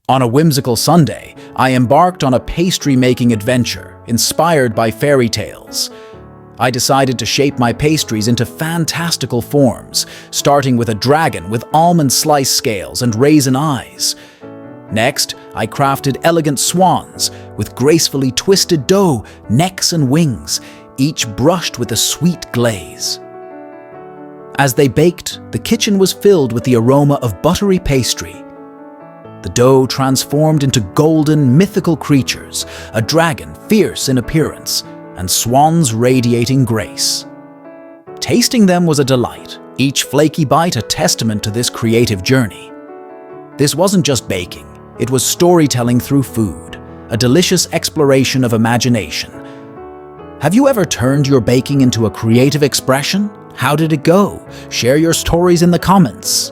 On a whimsical Sunday, I embarked on a pastry-making adventure inspired by fairy tales. I decided to shape my pastries into fantastical forms, starting with a dragon with almond slice scales and raisin eyes. Next, I crafted elegant swans with gracefully twisted dough, necks and wings, each brushed with a sweet glaze. As they baked, the kitchen was filled with the aroma of buttery pastry. The dough transformed into golden, mythical creatures, a dragon fierce in appearance, and swans radiating grace. Tasting them was a delight, each flaky bite a testament to this creative journey. This wasn't just baking, it was storytelling through food, a delicious exploration of imagination. Have you ever turned your baking into a creative expression? How did it go? Share your stories in the comments.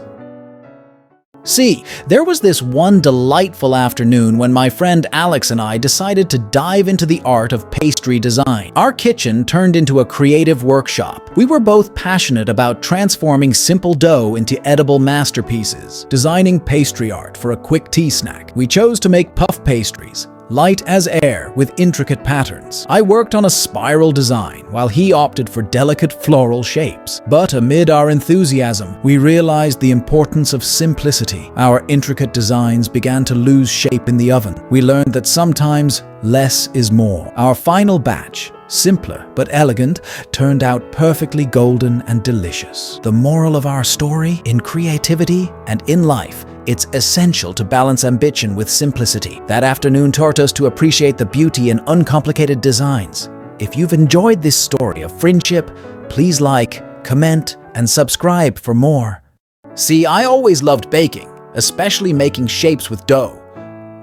See, there was this one delightful afternoon when my friend Alex and I decided to dive into the art of pastry design. Our kitchen turned into a creative workshop. We were both passionate about transforming simple dough into edible masterpieces, designing pastry art for a quick tea snack. We chose to make puff pastries, light as air with intricate patterns. I worked on a spiral design while he opted for delicate floral shapes. But amid our enthusiasm, we realized the importance of simplicity. Our intricate designs began to lose shape in the oven. We learned that sometimes less is more. Our final batch, simpler but elegant, turned out perfectly golden and delicious. The moral of our story: in creativity and in life, it's essential to balance ambition with simplicity. That afternoon taught us to appreciate the beauty in uncomplicated designs. If you've enjoyed this story of friendship, please like, comment, and subscribe for more. See, I always loved baking, especially making shapes with dough.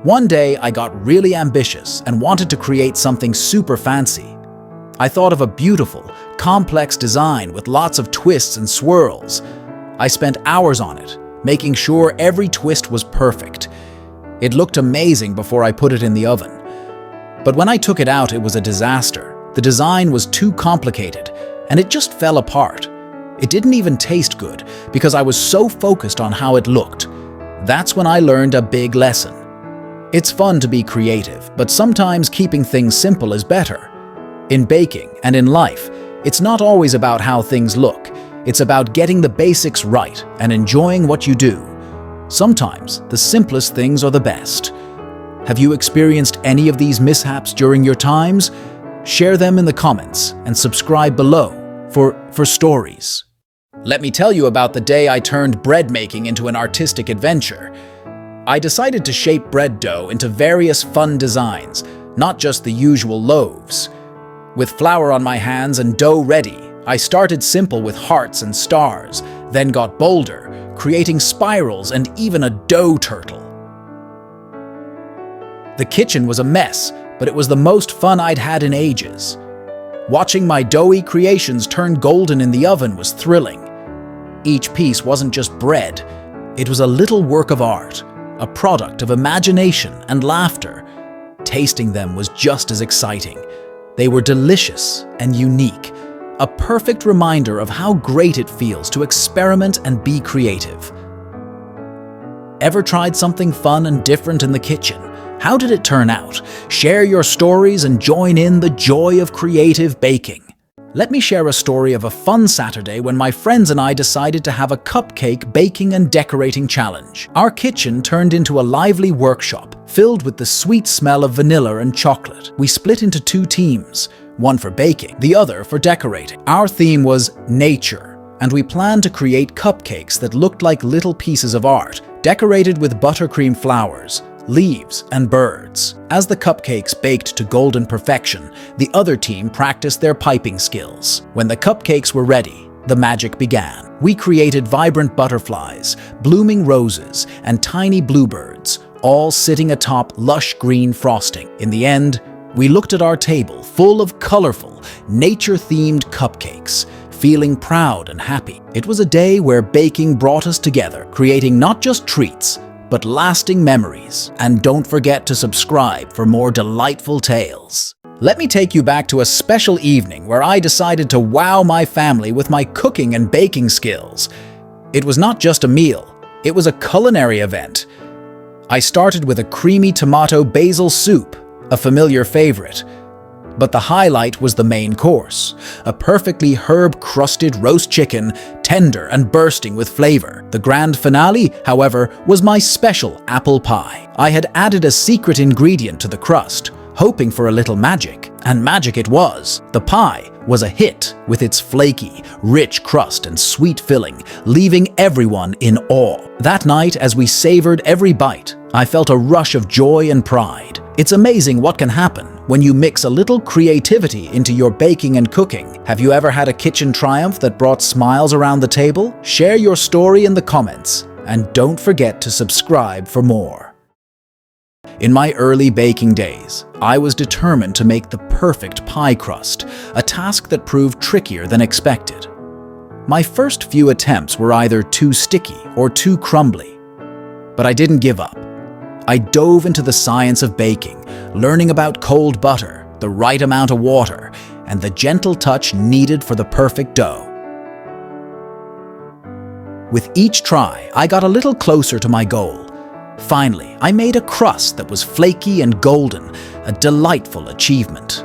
One day, I got really ambitious and wanted to create something super fancy. I thought of a beautiful, complex design with lots of twists and swirls. I spent hours on it, making sure every twist was perfect. It looked amazing before I put it in the oven. But when I took it out, it was a disaster. The design was too complicated, and it just fell apart. It didn't even taste good because I was so focused on how it looked. That's when I learned a big lesson. It's fun to be creative, but sometimes keeping things simple is better. In baking and in life, it's not always about how things look. It's about getting the basics right and enjoying what you do. Sometimes the simplest things are the best. Have you experienced any of these mishaps during your times? Share them in the comments and subscribe below for stories. Let me tell you about the day I turned bread making into an artistic adventure. I decided to shape bread dough into various fun designs, not just the usual loaves. With flour on my hands and dough ready, I started simple with hearts and stars, then got bolder, creating spirals and even a dough turtle. The kitchen was a mess, but it was the most fun I'd had in ages. Watching my doughy creations turn golden in the oven was thrilling. Each piece wasn't just bread, it was a little work of art, a product of imagination and laughter. Tasting them was just as exciting. They were delicious and unique, a perfect reminder of how great it feels to experiment and be creative. Ever tried something fun and different in the kitchen? How did it turn out? Share your stories and join in the joy of creative baking. Let me share a story of a fun Saturday when my friends and I decided to have a cupcake baking and decorating challenge. Our kitchen turned into a lively workshop filled with the sweet smell of vanilla and chocolate. We split into two teams, one for baking, the other for decorating. Our theme was nature, and we planned to create cupcakes that looked like little pieces of art, decorated with buttercream flowers, leaves, and birds. As the cupcakes baked to golden perfection, the other team practiced their piping skills. When the cupcakes were ready, the magic began. We created vibrant butterflies, blooming roses, and tiny bluebirds, all sitting atop lush green frosting. In the end, we looked at our table full of colorful, nature-themed cupcakes, feeling proud and happy. It was a day where baking brought us together, creating not just treats, but lasting memories. And don't forget to subscribe for more delightful tales. Let me take you back to a special evening where I decided to wow my family with my cooking and baking skills. It was not just a meal, it was a culinary event. I started with a creamy tomato basil soup, a familiar favorite. But the highlight was the main course, a perfectly herb-crusted roast chicken, tender and bursting with flavor. The grand finale, however, was my special apple pie. I had added a secret ingredient to the crust, hoping for a little magic. And magic it was. The pie was a hit with its flaky, rich crust and sweet filling, leaving everyone in awe. That night, as we savored every bite, I felt a rush of joy and pride. It's amazing what can happen when you mix a little creativity into your baking and cooking. Have you ever had a kitchen triumph that brought smiles around the table? Share your story in the comments, and don't forget to subscribe for more. In my early baking days, I was determined to make the perfect pie crust, a task that proved trickier than expected. My first few attempts were either too sticky or too crumbly, but I didn't give up. I dove into the science of baking, learning about cold butter, the right amount of water, and the gentle touch needed for the perfect dough. With each try, I got a little closer to my goal. Finally, I made a crust that was flaky and golden, a delightful achievement.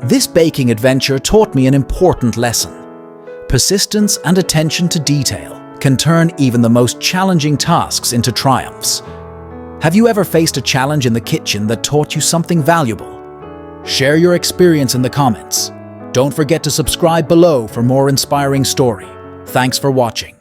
This baking adventure taught me an important lesson. Persistence and attention to detail can turn even the most challenging tasks into triumphs. Have you ever faced a challenge in the kitchen that taught you something valuable? Share your experience in the comments. Don't forget to subscribe below for more inspiring story. Thanks for watching.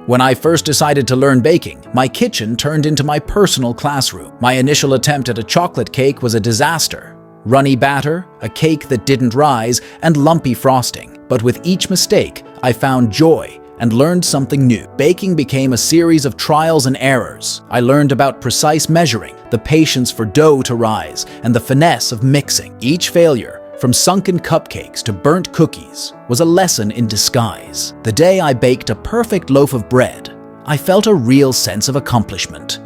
When I first decided to learn baking, my kitchen turned into my personal classroom. My initial attempt at a chocolate cake was a disaster. Runny batter, a cake that didn't rise, and lumpy frosting. But with each mistake, I found joy and learned something new. Baking became a series of trials and errors. I learned about precise measuring, the patience for dough to rise, and the finesse of mixing. Each failure, from sunken cupcakes to burnt cookies, was a lesson in disguise. The day I baked a perfect loaf of bread, I felt a real sense of accomplishment.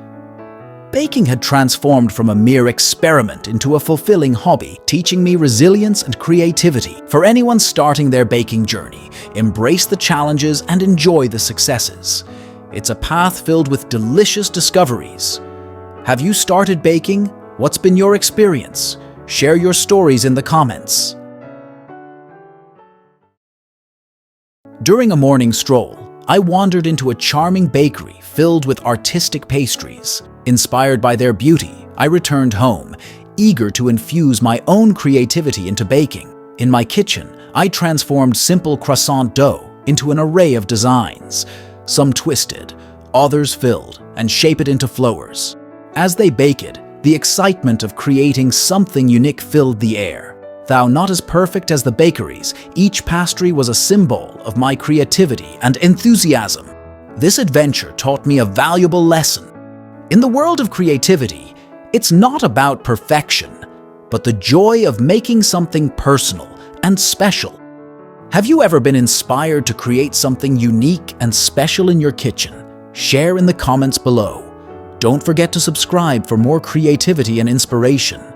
Baking had transformed from a mere experiment into a fulfilling hobby, teaching me resilience and creativity. For anyone starting their baking journey, embrace the challenges and enjoy the successes. It's a path filled with delicious discoveries. Have you started baking? What's been your experience? Share your stories in the comments. During a morning stroll, I wandered into a charming bakery filled with artistic pastries. Inspired by their beauty, I returned home, eager to infuse my own creativity into baking. In my kitchen, I transformed simple croissant dough into an array of designs, some twisted, others filled, and shape it into flowers. As they baked, the excitement of creating something unique filled the air. Though not as perfect as the bakeries, each pastry was a symbol of my creativity and enthusiasm. This adventure taught me a valuable lesson. In the world of creativity, it's not about perfection, but the joy of making something personal and special. Have you ever been inspired to create something unique and special in your kitchen? Share in the comments below. Don't forget to subscribe for more creativity and inspiration.